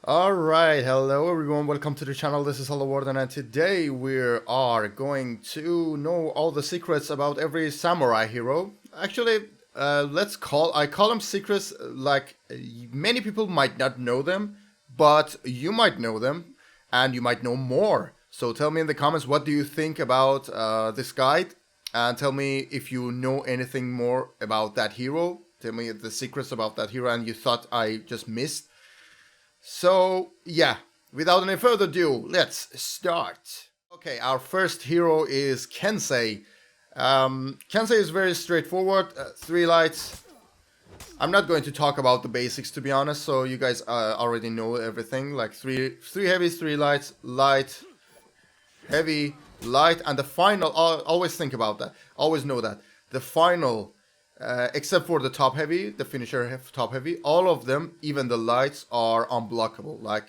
Alright, hello everyone, welcome to the channel. This is Warden, and today we are going to know all the secrets about every samurai hero. Actually, I call them secrets like many people might not know them, but you might know them, and you might know more. So tell me in the comments, what do you think about this guide, and tell me if you know anything more about that hero. Tell me the secrets about that hero and you thought I just missed. So, yeah, without any further ado, let's start. Okay, our first hero is Kensei. Kensei is very straightforward, 3 lights. I'm not going to talk about the basics, to be honest, so you guys already know everything. Like 3 heavies, 3 lights, light, heavy, light, and the final, always think about that, always know that. The final... except for the top heavy, the finisher top heavy, all of them, even the lights, are unblockable. Like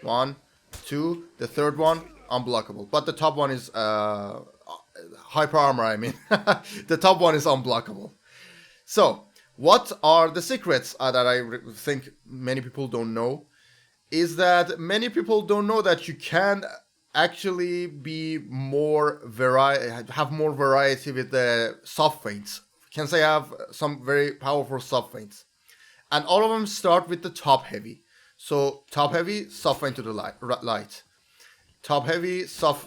1, 2, the third one, unblockable. But the top one is hyper armor, I mean. The top one is unblockable. So, what are the secrets that I think many people don't know? Is that many people don't know that you can actually be have more variety with the soft feints. Kensei have some very powerful soft feints, and all of them start with the top heavy. So top heavy, soft feint to the light. Top heavy, top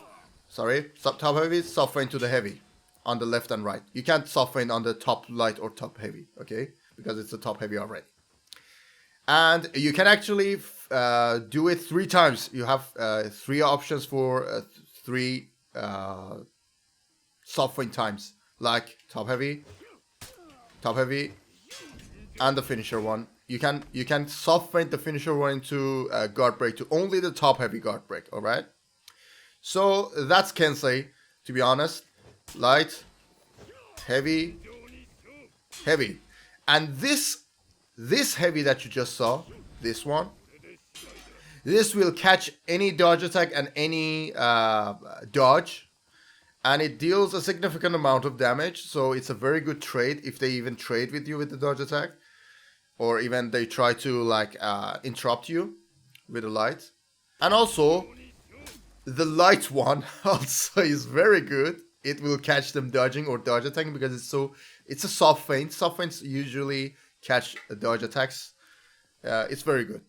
heavy, soft feint to the heavy, on the left and right. You can't soft feint on the top light or top heavy, okay? Because it's the top heavy already. And you can actually do it 3 times. You have 3 options for 3 soft feint times, like top heavy, and the finisher one. You can soft feint the finisher one into guard break to only the top heavy guard break. All right. So that's Kensei, to be honest. Light, heavy, heavy, and this heavy that you just saw, this one, this will catch any dodge attack and any dodge. And it deals a significant amount of damage, so it's a very good trade if they even trade with you with the dodge attack. Or even they try to like interrupt you with a light. And also, the light one also is very good. It will catch them dodging or dodge attacking because it's a soft feint. Soft feints usually catch dodge attacks. It's very good.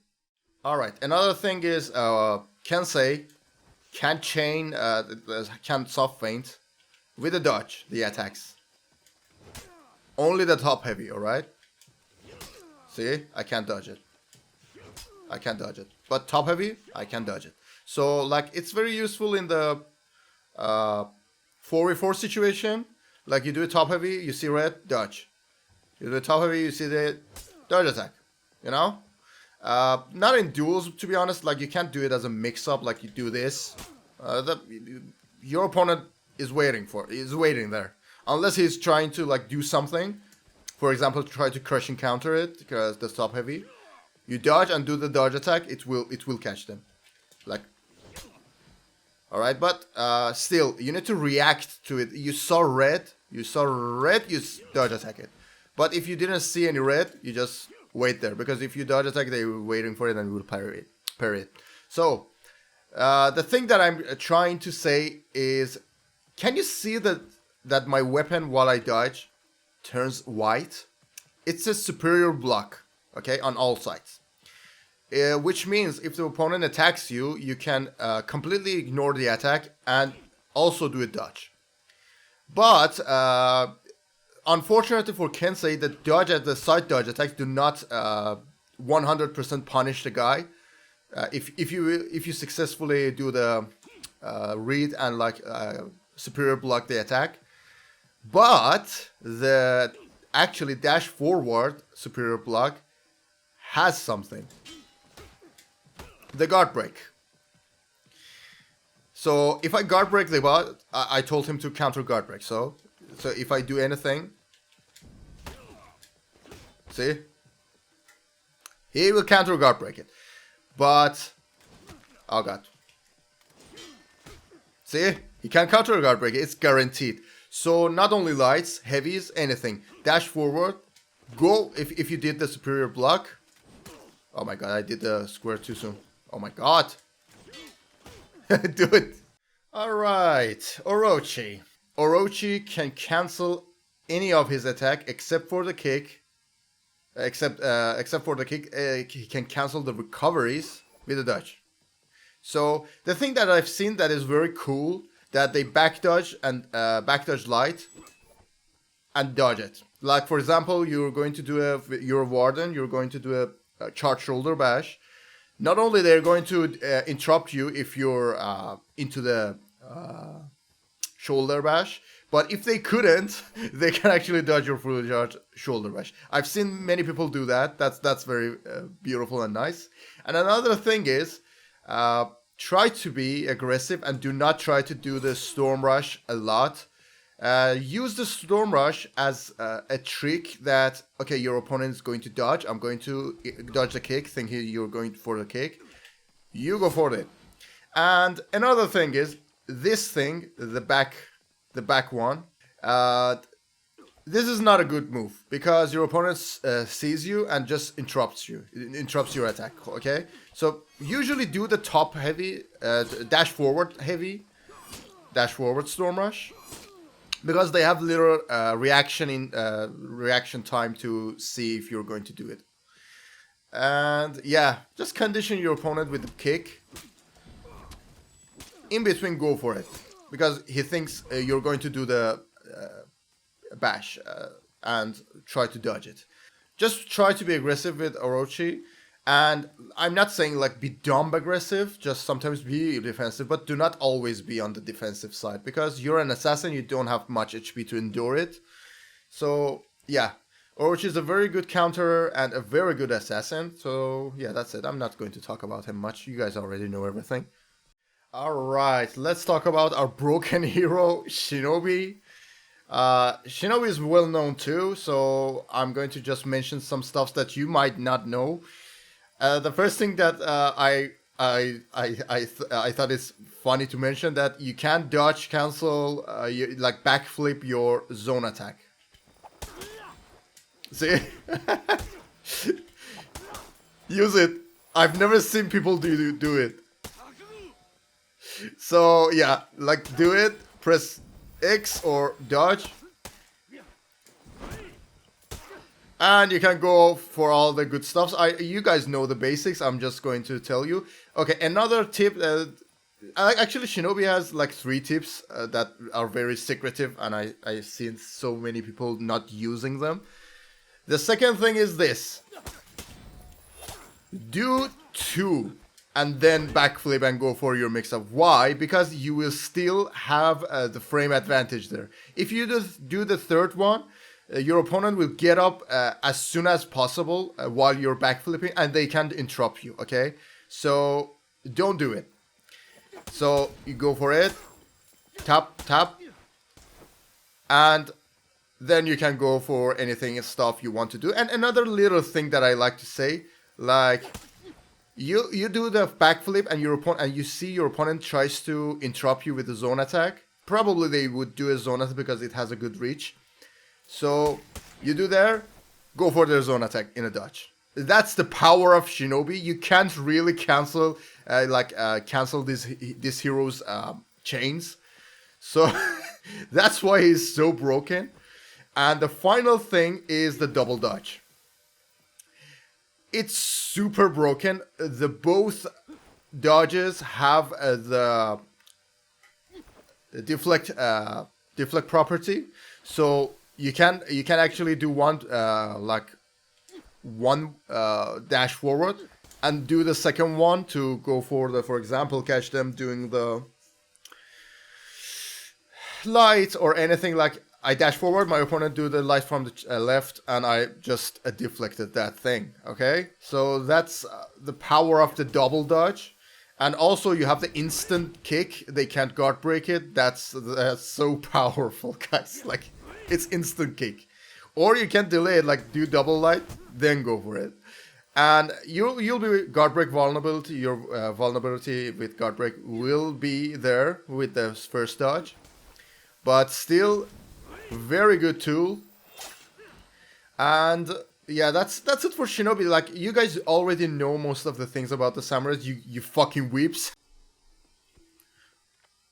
Alright, another thing is Kensei can't chain, can't soft feint with a dodge, the attacks. Only the top heavy, alright? See? I can't dodge it. I can't dodge it. But top heavy, I can dodge it. So, like, it's very useful in the 4v4 situation. Like, you do a top heavy, you see red, dodge. You do a top heavy, you see the dodge attack. You know? Not in duels, to be honest. Like, you can't do it as a mix-up, like you do this. Your opponent is waiting there. Unless he's trying to, like, do something. For example, try to crush and counter it, because the top heavy. You dodge and do the dodge attack, it will catch them. Like, alright, but still, you need to react to it. You saw red, you dodge attack it. But if you didn't see any red, you just wait there, because if you dodge attack, they were waiting for it and will parry it. So, the thing that I'm trying to say is, can you see that my weapon while I dodge turns white? It's a superior block, okay, on all sides. Which means if the opponent attacks you, you can completely ignore the attack and also do a dodge. But unfortunately for Kensei, the side dodge attacks do not 100% punish the guy. If you successfully do the read and like superior block the attack, but the actually dash forward superior block has something. The guard break. So if I guard break the bot, I told him to counter guard break. So if I do anything, see, he will counter guard break it. But oh god, see, he can counter guard break it. It's guaranteed. So not only lights, heavies, anything. Dash forward, go if you did the superior block. Oh my god, I did the square too soon. Oh my god. Do it. Alright, Orochi. Orochi can cancel any of his attack except for the kick. Except for the kick, he can cancel the recoveries with a dodge. So the thing that I've seen that is very cool, that they back dodge and back dodge light and dodge it. Like for example, you're going to do you're a Warden, you're going to do a charge shoulder bash. Not only they're going to interrupt you if you're into the shoulder bash, but if they couldn't, they can actually dodge your full charge shoulder bash. I've seen many people do that. That's very beautiful and nice. And another thing is, try to be aggressive and do not try to do the storm rush a lot. Use the storm rush as a trick that, okay, your opponent is going to dodge. I'm going to dodge the kick, thinking you're going for the kick. You go for it. And another thing is, this thing, the back one, this is not a good move because your opponent sees you and just interrupts your attack, okay? So usually do the top heavy, dash forward storm rush, because they have little reaction time to see if you're going to do it. And yeah, just condition your opponent with the kick. In between, go for it, because he thinks you're going to do the bash and try to dodge it. Just try to be aggressive with Orochi. And I'm not saying like be dumb aggressive, just sometimes be defensive, but do not always be on the defensive side, because you're an assassin, you don't have much HP to endure it. So yeah, Orochi is a very good counterer and a very good assassin. So yeah, that's it. I'm not going to talk about him much. You guys already know everything. Alright, let's talk about our broken hero, Shinobi. Shinobi is well known too, so I'm going to just mention some stuff that you might not know. The first thing that I thought is funny to mention, that you can dodge cancel, like backflip your zone attack. See? Use it. I've never seen people do it. So yeah, like do it, press X or dodge. And you can go for all the good stuffs. You guys know the basics. I'm just going to tell you. Okay, another tip. Actually, Shinobi has like 3 tips that are very secretive, and I've seen so many people not using them. The second thing is this. Do 2 and then backflip and go for your mix-up. Why? Because you will still have the frame advantage there. If you just do the third one, your opponent will get up as soon as possible while you're backflipping, and they can't interrupt you, okay? So don't do it. So you go for it, tap, and then you can go for anything and stuff you want to do. And another little thing that I like to say, like you do the backflip and you see your opponent tries to interrupt you with a zone attack. Probably they would do a zone attack because it has a good reach. So you do there, go for their zone attack in a dodge. That's the power of Shinobi. You can't really cancel this hero's chains. So that's why he's so broken. And the final thing is the double dodge. It's super broken. The both dodges have the deflect property. So you can actually do one dash forward and do the second one to go for example, catch them doing the light or anything. Like I dash forward, my opponent do the light from the left, and I just deflected that thing. Okay, so that's the power of the double dodge. And also you have the instant kick. They can't guard break it. That's so powerful, guys. Like, it's instant kick. Or you can delay it, like do double light, then go for it. And you'll be guard break vulnerability. Your vulnerability with guard break will be there with the first dodge. But still, very good tool. And Yeah, that's it for Shinobi. Like, you guys already know most of the things about the samurais. You fucking weeps.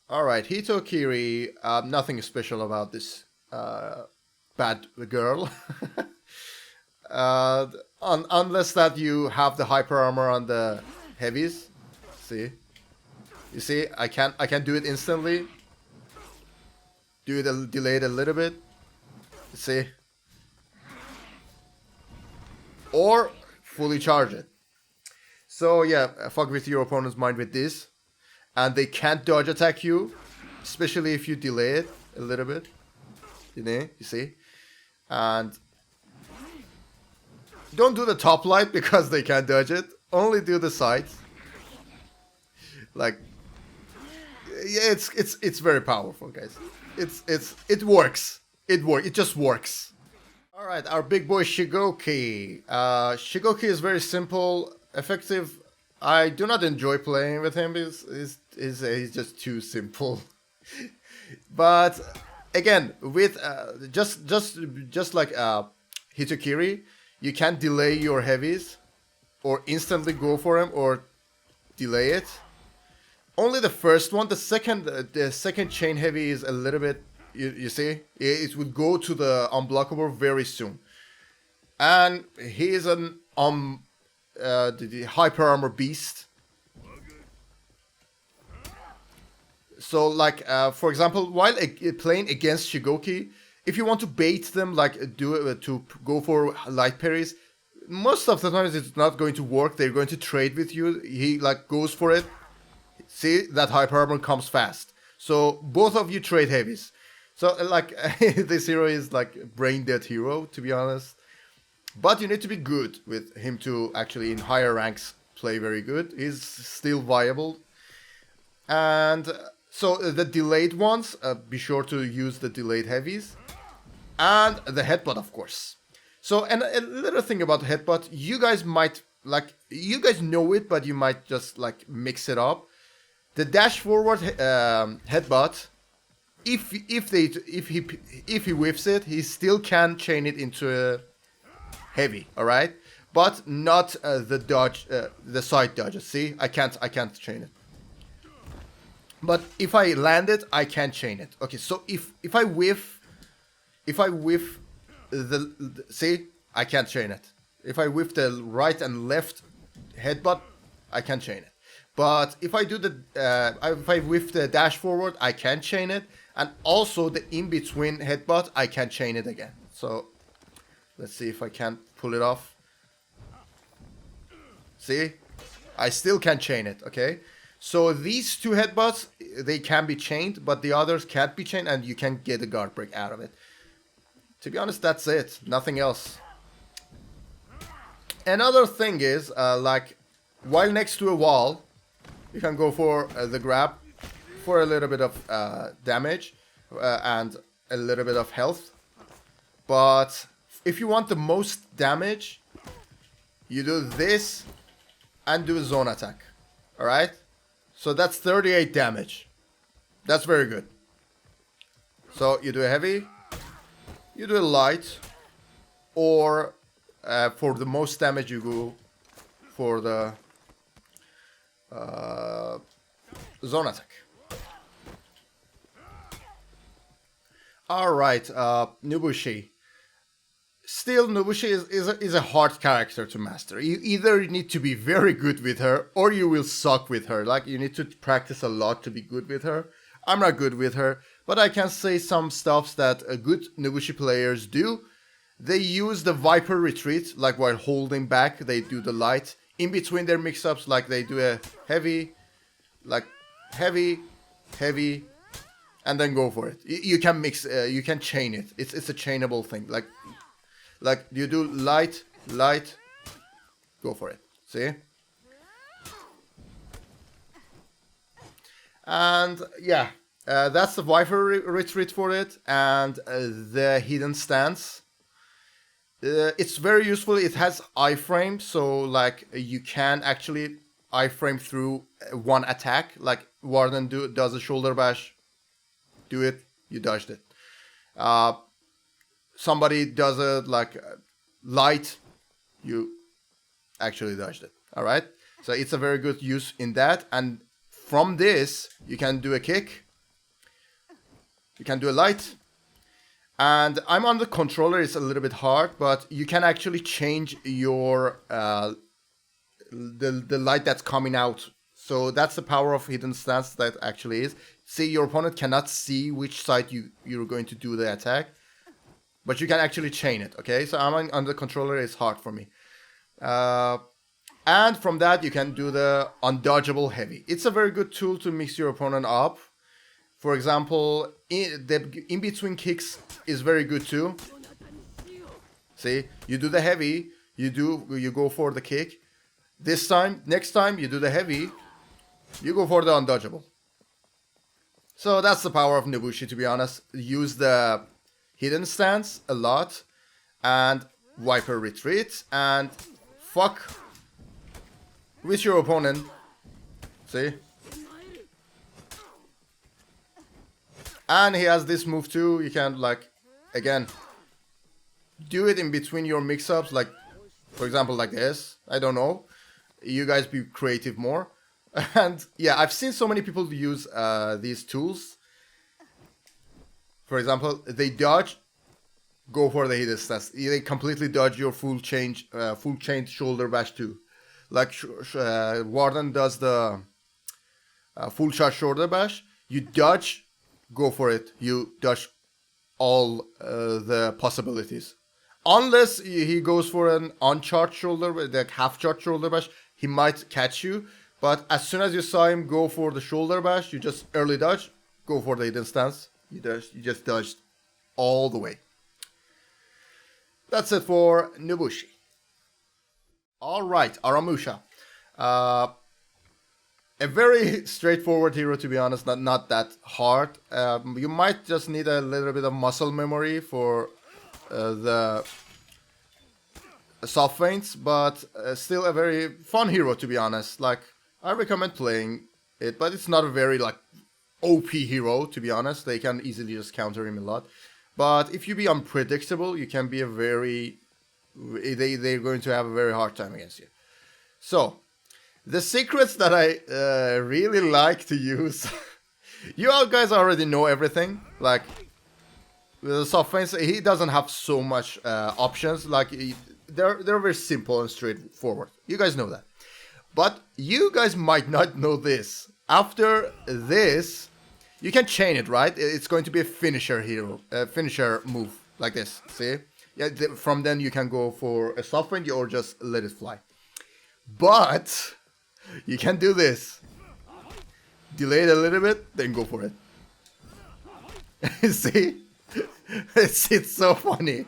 All right, Hitokiri. Nothing special about this bad girl. uh, unless that you have the hyper armor on the heavies. See, you see, I can do it instantly. Do it delayed a little bit. See, or fully charge it. So yeah, fuck with your opponent's mind with this, and they can't dodge attack you, especially if you delay it a little bit. You see, and don't do the top light because they can't dodge it. Only do the sides. Like, yeah, it's very powerful, guys. It works. It just works. All right, our big boy Shugoki. Shugoki is very simple, effective. I do not enjoy playing with him. He's just too simple. But again, with just like Hitokiri, you can delay your heavies, or instantly go for him, or delay it. Only the first one. The second chain heavy is a little bit. You see, it would go to the unblockable very soon, and he is an the hyper armor beast. So, like, for example, while playing against Shugoki, if you want to bait them, like, to go for light parries, most of the times it's not going to work. They're going to trade with you. He, like, goes for it. See, that hyper armor comes fast. So both of you trade heavies. So, like, this hero is like brain dead hero, to be honest. But you need to be good with him to actually, in higher ranks, play very good. He's still viable. And so the delayed ones, be sure to use the delayed heavies. And the headbutt, of course. So, and a little thing about the headbutt, you guys might, like, you guys know it, but you might just, like, mix it up. The dash forward headbutt, if he whiffs it, he still can chain it into a heavy, all right, but not the dodge, the side dodges. See, I can't chain it. But if I land it, I can chain it. Okay, so if I whiff the see, I can't chain it. If I whiff the right and left headbutt, I can chain it. But if I do if I whiff the dash forward, I can chain it, and also the in-between headbutt, I can chain it again. So let's see if I can pull it off. See, I still can chain it. Okay, so these two headbutts, they can be chained, but the others can't be chained, and you can get a guard break out of it. To be honest, that's it. Nothing else. Another thing is, like, while next to a wall, you can go for the grab for a little bit of damage and a little bit of health. But if you want the most damage, you do this and do a zone attack. Alright? So that's 38 damage. That's very good. So you do a heavy, you do a light, or for the most damage you go for the zone attack. Alright, Nobushi. Still, Nobushi is a hard character to master. You either need to be very good with her, or you will suck with her. Like, you need to practice a lot to be good with her. I'm not good with her, but I can say some stuffs that good Nobushi players do. They use the Viper retreat, like while holding back, they do the light. In between their mix-ups, like they do a heavy, like heavy, heavy, and then go for it. You can mix, you can chain it. It's a chainable thing. Like you do light, light, go for it. See? And yeah, that's the Viper retreat for it, and the hidden stance. It's very useful. It has iframe, so like you can actually iframe through one attack. Like Warden does a shoulder bash, do it, you dodged it. Somebody does a like light, you actually dodged it. All right, so it's a very good use in that. And from this, you can do a kick. You can do a light. And I'm on the controller, it's a little bit hard, but you can actually change your the light that's coming out. So that's the power of hidden stance that actually is. See, your opponent cannot see which side you're going to do the attack, but you can actually chain it, okay? So I'm on the controller, it's hard for me. And from that, you can do the undodgeable heavy. It's a very good tool to mix your opponent up. For example, in between kicks is very good too. See, you do the heavy, you go for the kick. Next time you do the heavy, you go for the undodgeable. So that's the power of Nobushi, to be honest. Use the hidden stance a lot, and Viper retreat, and fuck with your opponent. See? And he has this move too. You can, like, again, do it in between your mix-ups, like, for example, like this. I don't know. You guys be creative more. And yeah, I've seen so many people use these tools. For example, they dodge, go for the hidden stance. They completely dodge your full chain shoulder bash too. Like Warden does the full charge shoulder bash. You dodge, go for it. You dodge all the possibilities. Unless he goes for an uncharged shoulder, like half charged shoulder bash, he might catch you. But as soon as you saw him go for the shoulder bash, you just early dodge, go for the hidden stance. You just dodged all the way. That's it for Nobushi. Alright, Aramusha. A very straightforward hero, to be honest, not that hard. You might just need a little bit of muscle memory for the soft feints, but still a very fun hero, to be honest. Like, I recommend playing it, but it's not a very, like, OP hero, to be honest. They can easily just counter him a lot. But if you be unpredictable, you can be a very... They're going to have a very hard time against you. So, the secrets that I really like to use... You all guys already know everything. Like, with the soft feints, he doesn't have so much options. Like, they're very simple and straightforward. You guys know that. But you guys might not know this. After this, you can chain it, right? It's going to be a finisher hero, finisher move, like this. See? Yeah. From then you can go for a soft feint or just let it fly. But you can do this. Delay it a little bit, then go for it. See? It's so funny.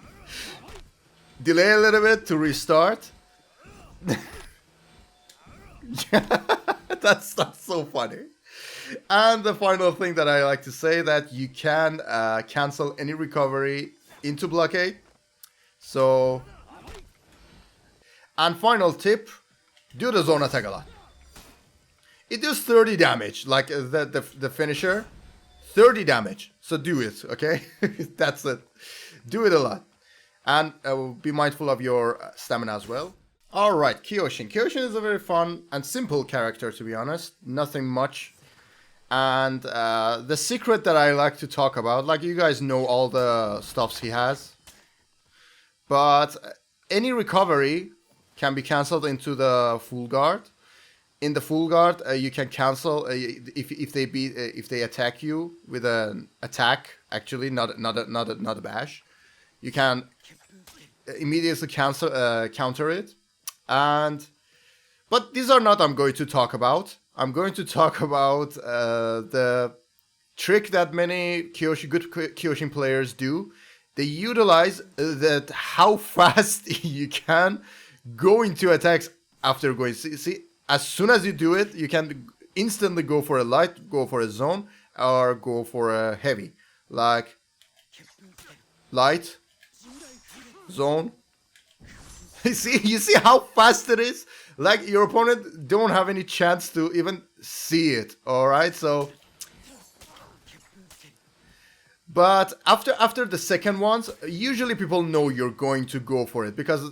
Delay a little bit to restart. That's so funny. And the final thing that I like to say, that you can cancel any recovery into blockade. So, and final tip, do the zone attack a lot. It does 30 damage, like the finisher, 30 damage. So do it, okay? That's it. Do it a lot. And be mindful of your stamina as well. Alright, Kioshin. Kioshin is a very fun and simple character, to be honest. Nothing much. And the secret that I like to talk about, like, you guys know all the stuffs he has. But any recovery can be cancelled into the full guard. In the full guard, you can cancel if they attack you with an attack. Actually, not a bash. You can immediately counter it. But these are not I'm going to talk about. I'm going to talk about the trick that many good Kioshin players do. They utilize that how fast you can go into attacks after going. See, as soon as you do it, you can instantly go for a light, go for a zone, or go for a heavy. Like, light, zone. You see how fast it is? Like, your opponent don't have any chance to even see it, alright? So, but after the second ones, usually people know you're going to go for it because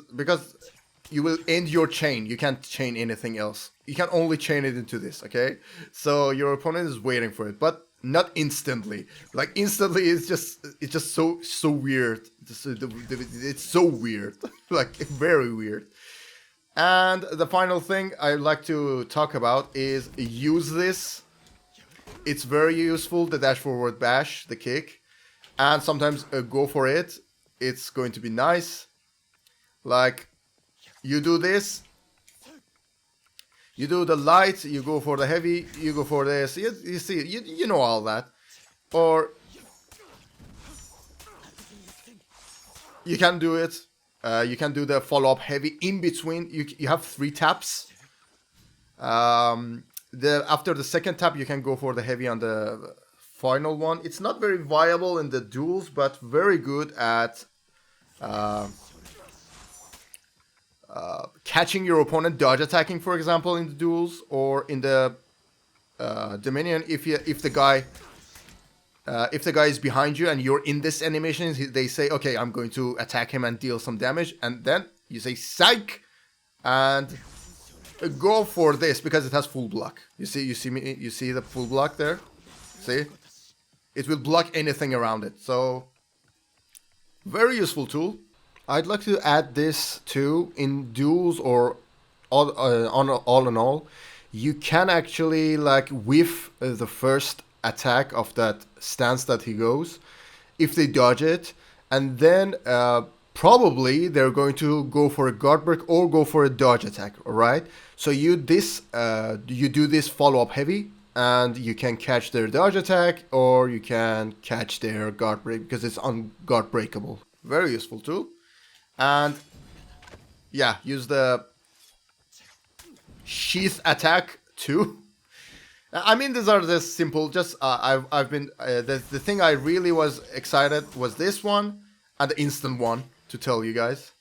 you will end your chain. You can't chain anything else. You can only chain it into this, okay? So your opponent is waiting for it, but not instantly. Like instantly, it's just so weird. It's so weird, like very weird. And the final thing I'd like to talk about is use this. It's very useful, the dash forward bash, the kick. And sometimes go for it. It's going to be nice. Like, you do this. You do the light, you go for the heavy, you go for this. You see, you know all that. Or you can do it. You can do the follow-up heavy in between. You have 3 taps. After the second tap, you can go for the heavy on the final one. It's not very viable in the duels, but very good at catching your opponent dodge attacking, for example, in the duels, or in the Dominion. If the guy is behind you and you're in this animation, they say, okay, I'm going to attack him and deal some damage, and then you say psych and go for this because it has full block. You see the full block there. See, it will block anything around it. So very useful tool. I'd like to add this too in duels, or all in all. You can actually like whiff the first attack of that stance that he goes if they dodge it, and then probably they're going to go for a guard break or go for a dodge attack. All right, so you do this follow-up heavy, and you can catch their dodge attack or you can catch their guard break because it's guard breakable. Very useful tool. And yeah, use the sheath attack too. I mean, these are just simple. Just I've been the thing I really was excited was this one and the instant one, to tell you guys.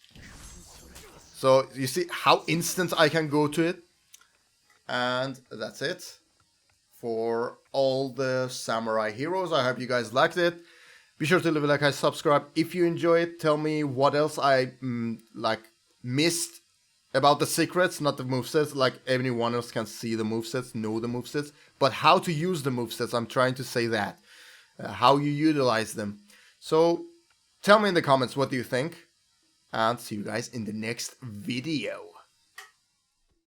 So you see how instant I can go to it, and that's it for all the samurai heroes. I hope you guys liked it. Be sure to leave a like and subscribe if you enjoy it. Tell me what else I missed about the secrets, not the movesets. Like everyone else can see the movesets, know the movesets, but how to use the movesets. I'm trying to say that. How you utilize them. So tell me in the comments what do you think, and see you guys in the next video.